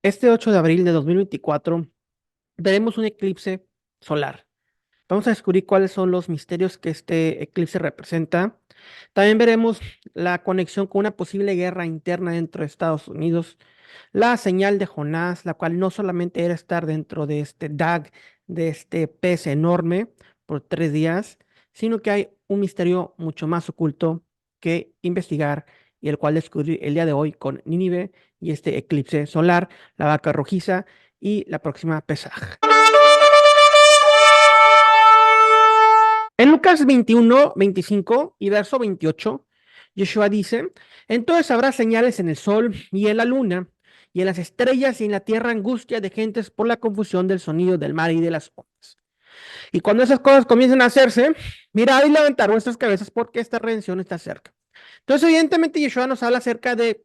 Este 8 de abril de 2024 veremos un eclipse solar. Vamos a descubrir cuáles son los misterios que este eclipse representa. También veremos la conexión con una posible guerra interna dentro de Estados Unidos, la señal de Jonás, la cual no solamente era estar dentro de este DAG, de este pez enorme por 3 días, sino que hay un misterio mucho más oculto que investigar y el cual descubrir el día de hoy con Nínive y este eclipse solar, la vaca rojiza y la próxima Pesaj. En Lucas 21, 25 y verso 28, Yeshua dice, entonces habrá señales en el sol y en la luna, y en las estrellas y en la tierra angustia de gentes por la confusión del sonido del mar y de las ondas. Y cuando esas cosas comiencen a hacerse, mirad y levantar vuestras cabezas porque esta redención está cerca. Entonces, evidentemente, Yeshua nos habla acerca de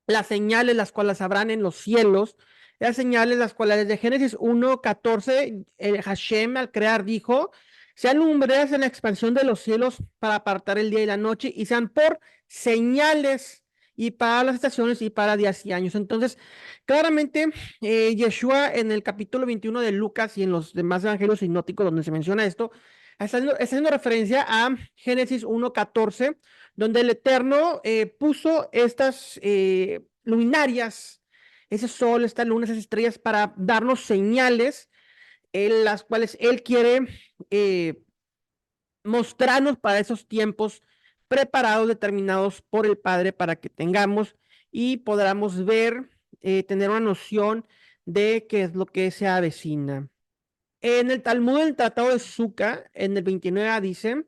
las señales las cuales habrán en los cielos, las señales las cuales desde Génesis 1:14, Hashem al crear dijo, sean lumbreras en la expansión de los cielos para apartar el día y la noche y sean por señales y para las estaciones y para días y años. Entonces, claramente, Yeshua en el capítulo 21 de Lucas y en los demás evangelios sinópticos donde se menciona esto, está haciendo referencia a Génesis 1:14 donde el Eterno puso estas luminarias, ese sol, estas lunas, esas estrellas, para darnos señales en las cuales Él quiere eh, mostrarnos para esos tiempos preparados, determinados por el Padre, para que tengamos y podamos ver, tener una noción de qué es lo que se avecina. En el Talmud, el Tratado de Sukkah, en el 29 dice,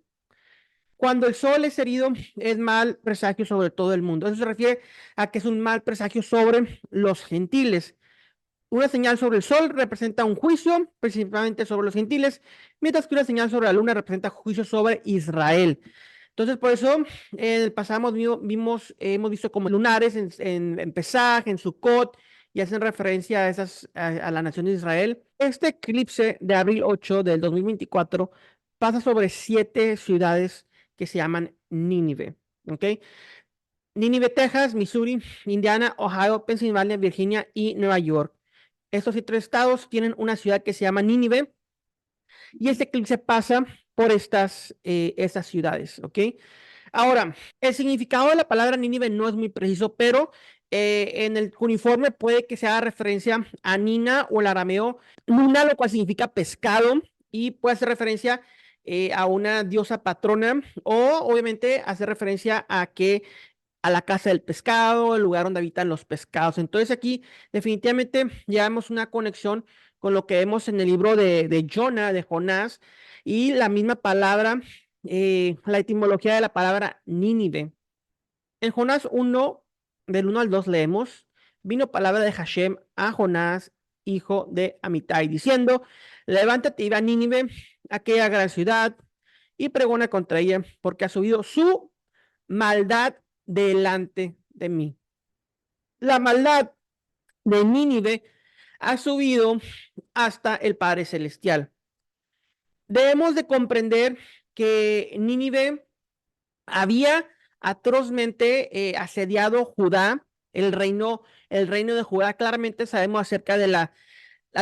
cuando el sol es herido, es mal presagio sobre todo el mundo. Eso se refiere a que es un mal presagio sobre los gentiles. Una señal sobre el sol representa un juicio, principalmente sobre los gentiles, mientras que una señal sobre la luna representa juicio sobre Israel. Entonces, por eso, en el pasado hemos visto como lunares en Pesaj, en Sukkot, y hacen referencia a, a la nación de Israel. Este eclipse de abril 8 del 2024 pasa sobre 7 ciudades que se llaman Nínive. ¿Ok? Nínive, Texas, Missouri, Indiana, Ohio, Pensilvania, Virginia y Nueva York. Estos 3 estados tienen una ciudad que se llama Nínive y este eclipse pasa por estas ciudades, ¿ok? Ahora, el significado de la palabra Nínive no es muy preciso, pero en el uniforme puede que se haga referencia a Nina o el arameo Nuna, lo cual significa pescado, y puede hacer referencia a una diosa patrona, o obviamente hacer referencia a la casa del pescado, el lugar donde habitan los pescados. Entonces aquí definitivamente llevamos una conexión con lo que vemos en el libro de Jonah, de Jonás, y la misma palabra, la etimología de la palabra Nínive. En Jonás 1, del 1 al 2 leemos, vino palabra de Hashem a Jonás, hijo de Amitai, diciendo, levántate y ve a Nínive, aquella gran ciudad, y pregona contra ella, porque ha subido su maldad delante de mí. La maldad de Nínive ha subido hasta el Padre Celestial. Debemos de comprender que Nínive había atrozmente asediado Judá, el reino de Judá. Claramente sabemos acerca de las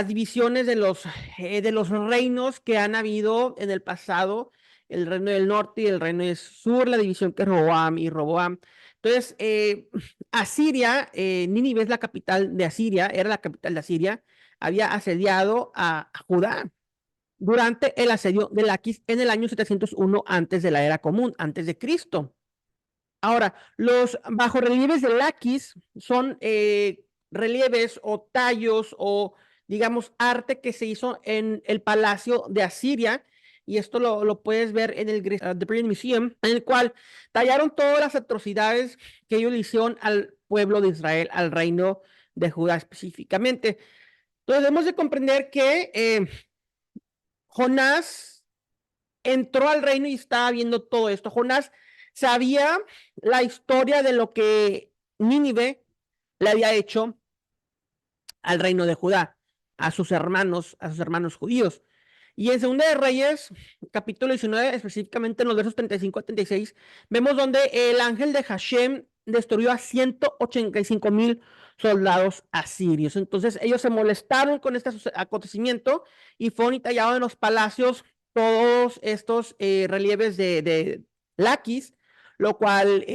divisiones de los reinos que han habido en el pasado, el reino del norte y el reino del sur, la división que es Roboam y Roboam. Entonces, Asiria, Nínive es la capital de Asiria, era la capital de Asiria, había asediado a Judá durante el asedio de Laquis en el año 701 antes de la era común, antes de Cristo. Ahora, los bajorrelieves de Laquis son relieves o tallos o, digamos, arte que se hizo en el palacio de Asiria. Y esto lo puedes ver en el The British Museum, en el cual tallaron todas las atrocidades que ellos le hicieron al pueblo de Israel, al reino de Judá específicamente. Entonces, debemos de comprender que Jonás entró al reino y estaba viendo todo esto. Jonás sabía la historia de lo que Nínive le había hecho al reino de Judá, a sus hermanos judíos. Y en Segunda de Reyes, capítulo 19, específicamente en los versos 35 a 36, vemos donde el ángel de Hashem destruyó a 185,000 soldados asirios. Entonces ellos se molestaron con este acontecimiento y fueron y tallados en los palacios todos estos relieves de Laquis, lo cual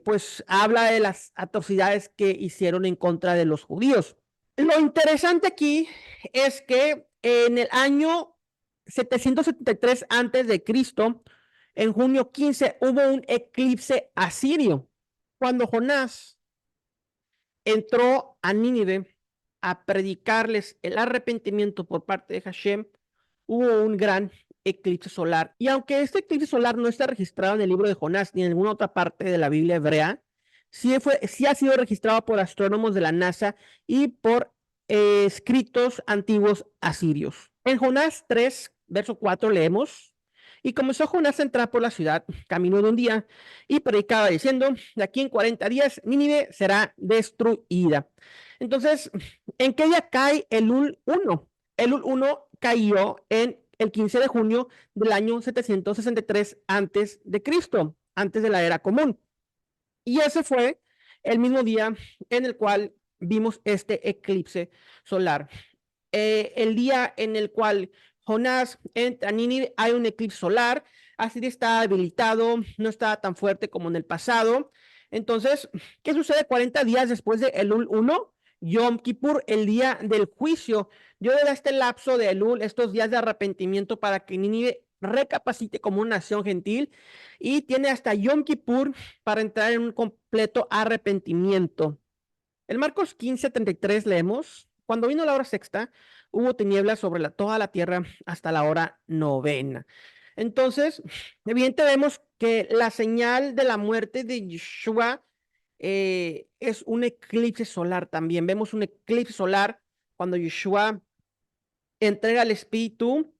pues habla de las atrocidades que hicieron en contra de los judíos. Lo interesante aquí es que en el año 773 antes de Cristo, en junio 15, hubo un eclipse asirio. Cuando Jonás entró a Nínive a predicarles el arrepentimiento por parte de Hashem, hubo un gran eclipse solar. Y aunque este eclipse solar no está registrado en el libro de Jonás ni en ninguna otra parte de la Biblia hebrea, sí ha sido registrado por astrónomos de la NASA y por escritos antiguos asirios. En Jonás 3, verso 4 leemos: y comenzó Jonás a entrar por la ciudad, camino de un día, y predicaba diciendo: de aquí en 40 días Nínive será destruida. Entonces, ¿en qué día cae Elul 1? Elul 1 cayó en el 15 de junio del año 763 antes de Cristo, antes de la era común. Y ese fue el mismo día en el cual vimos este eclipse solar. El día en el cual Jonás entra a Nínive hay un eclipse solar, así está debilitado, no está tan fuerte como en el pasado. Entonces, ¿qué sucede 40 días después de Elul 1? Yom Kippur, el día del juicio. Dios le da este lapso de Elul, estos días de arrepentimiento para que Nínive recapacite como una nación gentil y tiene hasta Yom Kippur para entrar en un completo arrepentimiento. En Marcos 15:33 leemos: cuando vino la hora sexta, hubo tinieblas sobre toda la tierra hasta la hora novena. Entonces, evidente vemos que la señal de la muerte de Yeshua es un eclipse solar también. Vemos un eclipse solar cuando Yeshua entrega el Espíritu,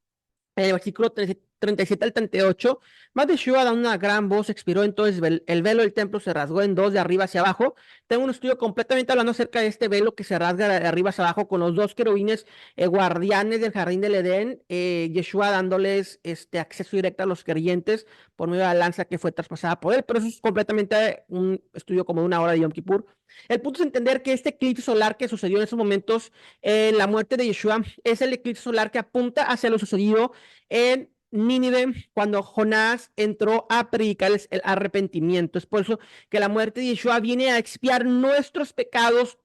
en el versículo 37 al 38, más de Yeshua da una gran voz, expiró, entonces el velo del templo se rasgó en dos, de arriba hacia abajo. Tengo un estudio completamente hablando acerca de este velo que se rasga de arriba hacia abajo con los dos querubines guardianes del jardín del Edén, Yeshua dándoles acceso directo a los creyentes por medio de la lanza que fue traspasada por él, pero eso es completamente un estudio como de una hora de Yom Kippur. El punto es entender que este eclipse solar que sucedió en esos momentos, la muerte de Yeshua, es el eclipse solar que apunta hacia lo sucedido en Nínive cuando Jonás entró a predicarles el arrepentimiento. Es por eso que la muerte de Yeshua viene a expiar nuestros pecados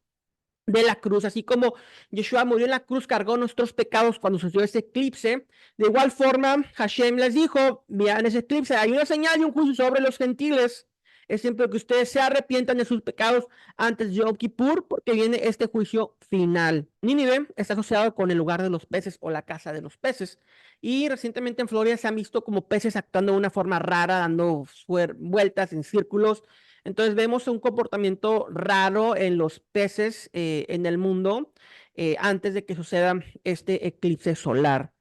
de la cruz, así como Yeshua murió en la cruz, cargó nuestros pecados cuando sucedió ese eclipse. De igual forma, Hashem les dijo: vean ese eclipse, hay una señal y un juicio sobre los gentiles. Es siempre que ustedes se arrepientan de sus pecados antes de Yom Kippur, porque viene este juicio final. Nínive está asociado con el lugar de los peces o la casa de los peces. Y recientemente en Florida se han visto como peces actuando de una forma rara, dando vueltas en círculos. Entonces vemos un comportamiento raro en los peces en el mundo antes de que suceda este eclipse solar.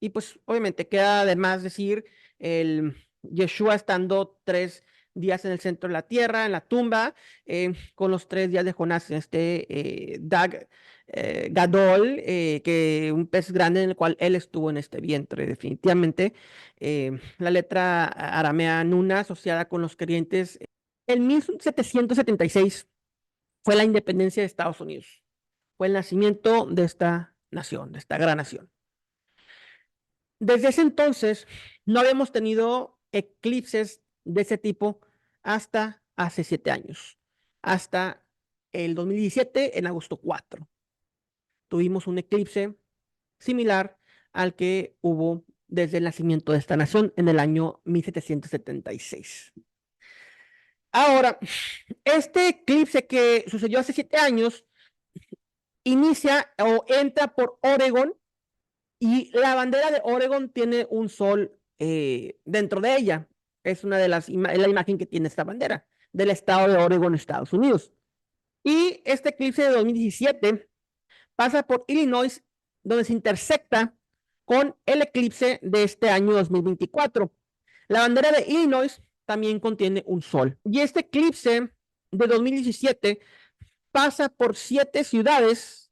Y pues obviamente queda además decir el Yeshua estando 3 días en el centro de la tierra, en la tumba, con los 3 días de Jonás, Dag Gadol, que un pez grande en el cual él estuvo en este vientre. Definitivamente, la letra aramea Nuna asociada con los creyentes. En 1776 fue la independencia de Estados Unidos. Fue el nacimiento de esta nación, de esta gran nación. Desde ese entonces no habíamos tenido eclipses de ese tipo hasta hace 7 años, hasta el 2017, en agosto 4. Tuvimos un eclipse similar al que hubo desde el nacimiento de esta nación en el año 1776. Ahora, este eclipse que sucedió hace 7 años inicia o entra por Oregón y la bandera de Oregón tiene un sol dentro de ella. Es una de las es la imagen que tiene esta bandera del estado de Oregón, Estados Unidos. Y este eclipse de 2017 pasa por Illinois, donde se intersecta con el eclipse de este año 2024. La bandera de Illinois también contiene un sol. Y este eclipse de 2017 pasa por 7 ciudades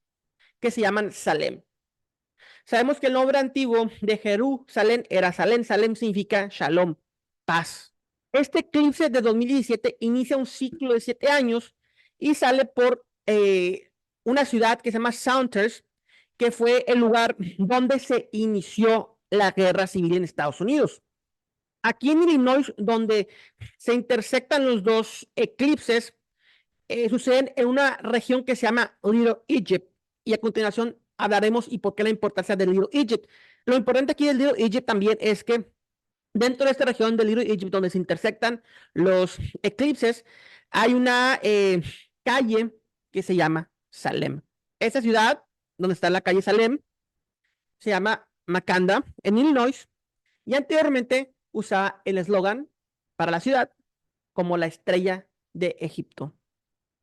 que se llaman Salem. Sabemos que el nombre antiguo de Jerusalén era Salem. Salem significa Shalom, paz. Este eclipse de 2017 inicia un ciclo de 7 años y sale por una ciudad que se llama Saunders, que fue el lugar donde se inició la guerra civil en Estados Unidos. Aquí en Illinois, donde se intersectan los dos eclipses, suceden en una región que se llama Little Egypt. Y a continuación hablaremos y por qué la importancia de Little Egypt. Lo importante aquí de Little Egypt también es que dentro de esta región de Little Egypt, donde se intersectan los eclipses, hay una calle que se llama Salem. Esa ciudad, donde está la calle Salem, se llama Makanda, en Illinois, y anteriormente usaba el eslogan para la ciudad como la estrella de Egipto.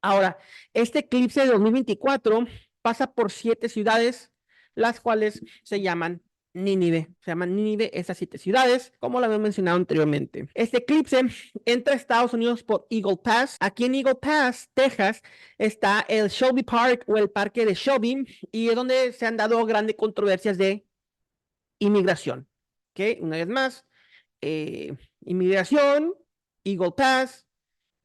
Ahora, este eclipse de 2024 pasa por 7 ciudades, las cuales se llaman Nínive. Se llaman Nínive esas 7 ciudades, como lo había mencionado anteriormente. Este eclipse entra a Estados Unidos por Eagle Pass. Aquí en Eagle Pass, Texas, está el Shelby Park o el parque de Shelby, y es donde se han dado grandes controversias de inmigración. ¿Ok? Una vez más, inmigración, Eagle Pass,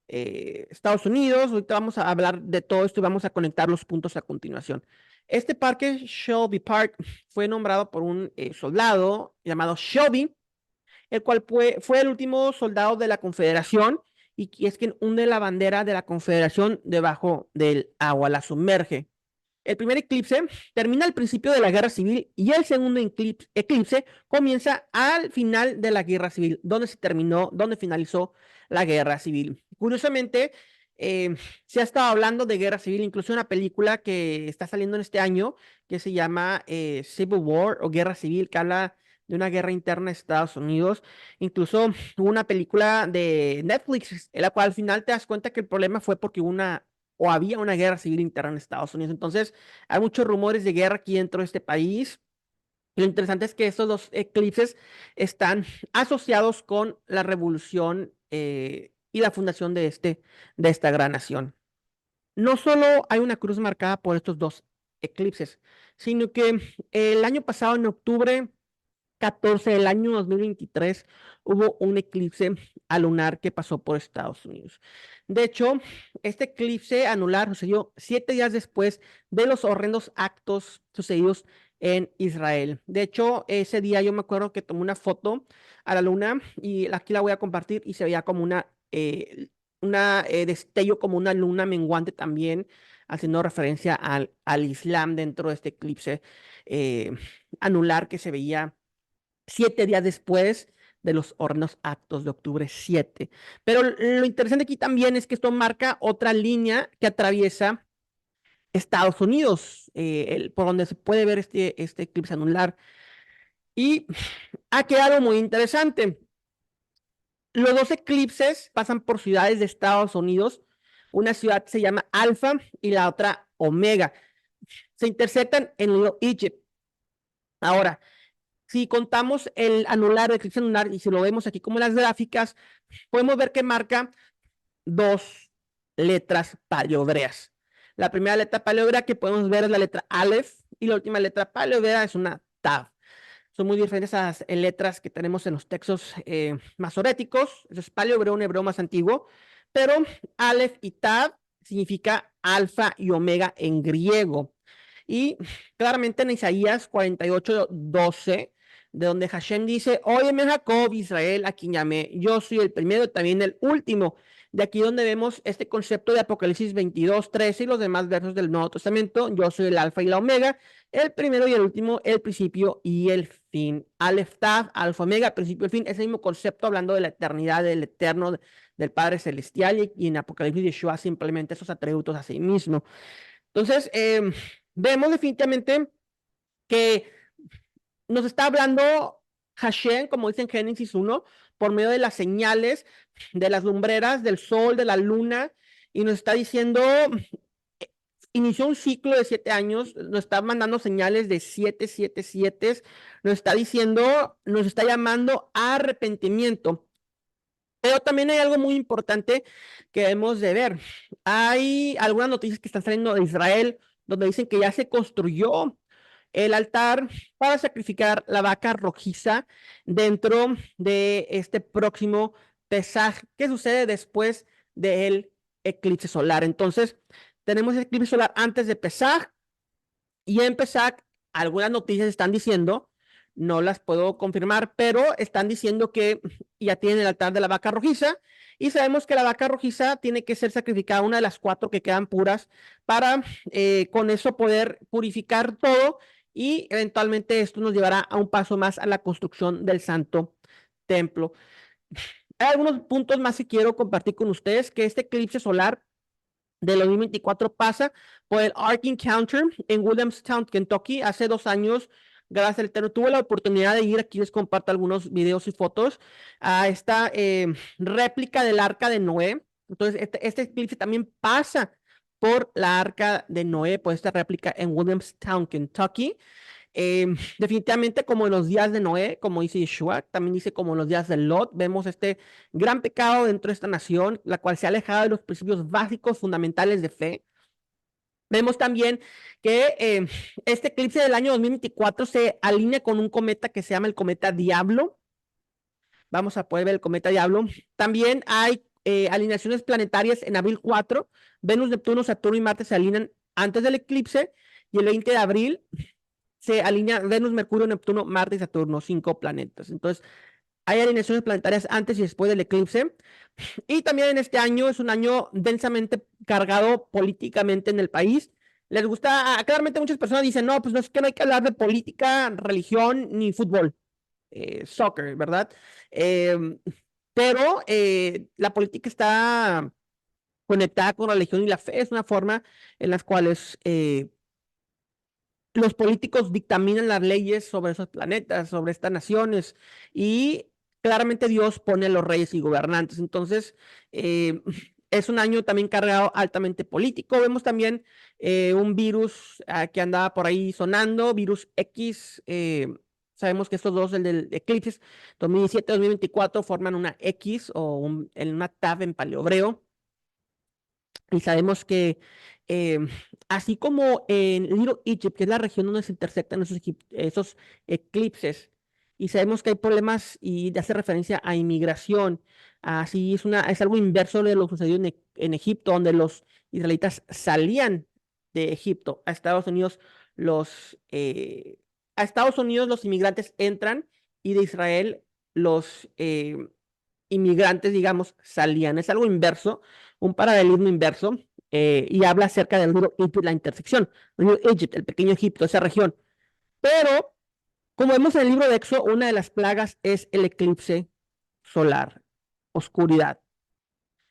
Estados Unidos. Ahorita vamos a hablar de todo esto y vamos a conectar los puntos a continuación. Este parque, Shelby Park, fue nombrado por un soldado llamado Shelby, el cual fue el último soldado de la Confederación y es quien hunde la bandera de la Confederación debajo del agua, la sumerge. El primer eclipse termina al principio de la Guerra Civil y el segundo eclipse comienza al final de la Guerra Civil, donde finalizó la Guerra Civil. Curiosamente, se ha estado hablando de Guerra Civil, incluso una película que está saliendo en este año que se llama Civil War o Guerra Civil, que habla de una guerra interna de Estados Unidos. Incluso hubo una película de Netflix, en la cual al final te das cuenta que el problema fue porque había una guerra civil interna en Estados Unidos. Entonces, hay muchos rumores de guerra aquí dentro de este país. Lo interesante es que estos dos eclipses están asociados con la revolución y la fundación de esta gran nación. No solo hay una cruz marcada por estos dos eclipses, sino que el año pasado, en octubre 14 del año 2023, hubo un eclipse anular que pasó por Estados Unidos. De hecho, este eclipse anular sucedió 7 días después de los horrendos actos sucedidos en Israel. De hecho, ese día yo me acuerdo que tomé una foto a la luna y aquí la voy a compartir y se veía como una destello, como una luna menguante también, haciendo referencia al Islam dentro de este eclipse anular que se veía 7 días después de los hornos actos de octubre 7. Pero lo interesante aquí también es que esto marca otra línea que atraviesa Estados Unidos, por donde se puede ver este eclipse anular. Y ha quedado muy interesante. Los dos eclipses pasan por ciudades de Estados Unidos. Una ciudad se llama Alfa y la otra Omega. Se intersectan en Little Egypt. Ahora, si contamos el anular, el eclipse anular, y si lo vemos aquí como las gráficas, podemos ver que marca 2 letras paleobreas. La primera letra paleobrea que podemos ver es la letra Aleph y la última letra paleobrea es una Tav. Son muy diferentes a las letras que tenemos en los textos masoréticos. Eso es paleohebreo, un hebreo más antiguo. Pero Aleph y Tav significa alfa y omega en griego. Y claramente en Isaías 48:12, de donde Hashem dice: óyeme Jacob, Israel, a quien llamé, yo soy el primero y también el último. De aquí donde vemos este concepto de Apocalipsis 22:13 y los demás versos del Nuevo Testamento: yo soy el alfa y la omega, el primero y el último, el principio y el fin. Aleph Tav, alfa, omega, principio y fin, ese mismo concepto hablando de la eternidad, del eterno, del Padre Celestial, y en Apocalipsis Yeshua simplemente esos atributos a sí mismo. Entonces, vemos definitivamente que nos está hablando Hashem, como dice en Génesis 1, por medio de las señales, de las lumbreras, del sol, de la luna, y nos está diciendo, inició un ciclo de 7 años, nos está mandando señales de 7, 7, 7, nos está diciendo, nos está llamando a arrepentimiento. Pero también hay algo muy importante que debemos de ver. Hay algunas noticias que están saliendo de Israel donde dicen que ya se construyó el altar para sacrificar la vaca rojiza dentro de este próximo Pesaj, que sucede después del eclipse solar. Entonces, tenemos el eclipse solar antes de Pesaj, y en Pesaj algunas noticias están diciendo, no las puedo confirmar, pero están diciendo que ya tienen el altar de la vaca rojiza, y sabemos que la vaca rojiza tiene que ser sacrificada, una de las 4 que quedan puras, para con eso poder purificar todo, y eventualmente esto nos llevará a un paso más a la construcción del santo templo. Hay algunos puntos más que quiero compartir con ustedes, que este eclipse solar del 2024 pasa por el Ark Encounter en Williamstown, Kentucky, hace 2 años. Gracias al Eterno, tuve la oportunidad de ir. Aquí les comparto algunos videos y fotos a esta réplica del Arca de Noé. Entonces, este eclipse también pasa por la Arca de Noé, por esta réplica en Williamstown, Kentucky. Definitivamente como en los días de Noé, como dice Yeshua, también dice como en los días de Lot, vemos este gran pecado dentro de esta nación, la cual se ha alejado de los principios básicos fundamentales de fe. Vemos también que este eclipse del año 2024 se alinea con un cometa que se llama el cometa Diablo. Vamos a poder ver el cometa Diablo. También hay alineaciones planetarias en abril 4. Venus, Neptuno, Saturno y Marte se alinean antes del eclipse, y el 20 de abril se alinea Venus, Mercurio, Neptuno, Marte y Saturno, 5 planetas. Entonces, hay alineaciones planetarias antes y después del eclipse. Y también en este año es un año densamente cargado políticamente en el país. Les gusta, claramente muchas personas dicen, no, pues no es que no hay que hablar de política, religión ni fútbol, soccer, ¿verdad? Eh, pero la política está conectada con la religión, y la fe es una forma en las cuales los políticos dictaminan las leyes sobre esos planetas, sobre estas naciones, y claramente Dios pone a los reyes y gobernantes. Entonces, eh, es un año también cargado altamente político. Vemos también un virus que andaba por ahí sonando, virus X. Sabemos que estos dos, el del eclipse 2017-2024, forman una X o en una tab en paleohebreo. Y sabemos que eh, así como en Little Egypt, que es la región donde se intersectan esos eclipses, y sabemos que hay problemas y hace referencia a inmigración, así es algo inverso de lo sucedido en Egipto, donde los israelitas salían de Egipto a Estados Unidos, a Estados Unidos los inmigrantes entran, y de Israel los inmigrantes, digamos, salían. Es algo inverso, un paralelismo inverso, y habla acerca del Little Egypt, la intersección, Little Egypt, el pequeño Egipto, esa región. Pero, como vemos en el libro de Éxodo, una de las plagas es el eclipse solar, oscuridad.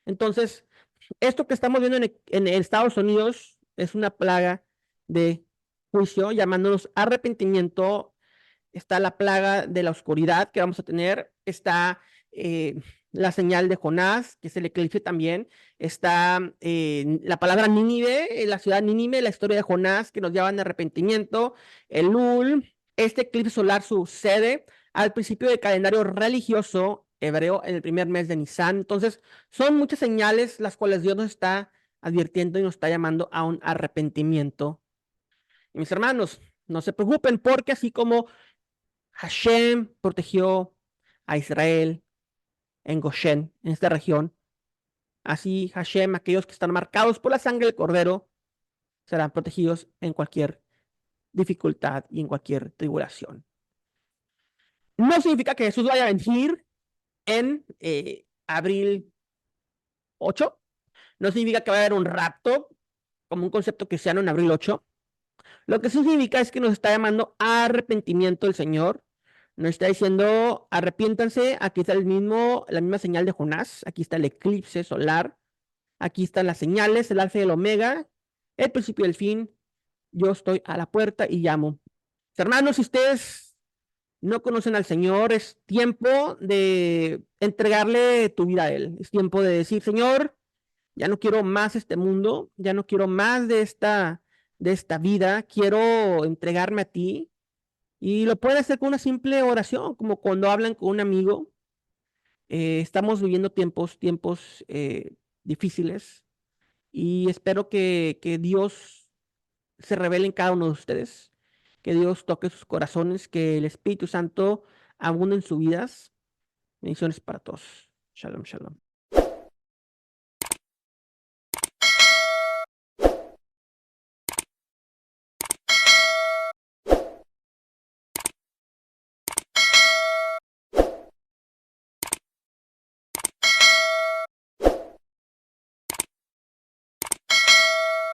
Entonces, esto que estamos viendo en Estados Unidos es una plaga de juicio, llamándonos arrepentimiento. Está la plaga de la oscuridad que vamos a tener, está la señal de Jonás, que es el eclipse también, está la palabra Nínive, la ciudad Nínive, la historia de Jonás que nos lleva a arrepentimiento, el Lul. Este eclipse solar sucede al principio del calendario religioso hebreo en el primer mes de Nisan. Entonces, son muchas señales las cuales Dios nos está advirtiendo y nos está llamando a un arrepentimiento. Y mis hermanos, no se preocupen, porque así como Hashem protegió a Israel en Goshen, en esta región, así Hashem, aquellos que están marcados por la sangre del Cordero, serán protegidos en cualquier dificultad y en cualquier tribulación. No significa que Jesús vaya a venir en abril 8, no significa que vaya a haber un rapto, como un concepto cristiano en abril 8. Lo que sí significa es que nos está llamando a arrepentimiento el Señor. Nos está diciendo, arrepiéntanse. Aquí está la misma señal de Jonás. Aquí está el eclipse solar. Aquí están las señales, el alfa y el omega, el principio y el fin. Yo estoy a la puerta y llamo. Hermanos, si ustedes no conocen al Señor, es tiempo de entregarle tu vida a Él. Es tiempo de decir, Señor, ya no quiero más este mundo, ya no quiero más de esta vida, quiero entregarme a ti. Y lo pueden hacer con una simple oración, como cuando hablan con un amigo. Estamos viviendo tiempos difíciles, y espero que Dios se revele en cada uno de ustedes, que Dios toque sus corazones, que el Espíritu Santo abunde en sus vidas. Bendiciones para todos. Shalom, shalom.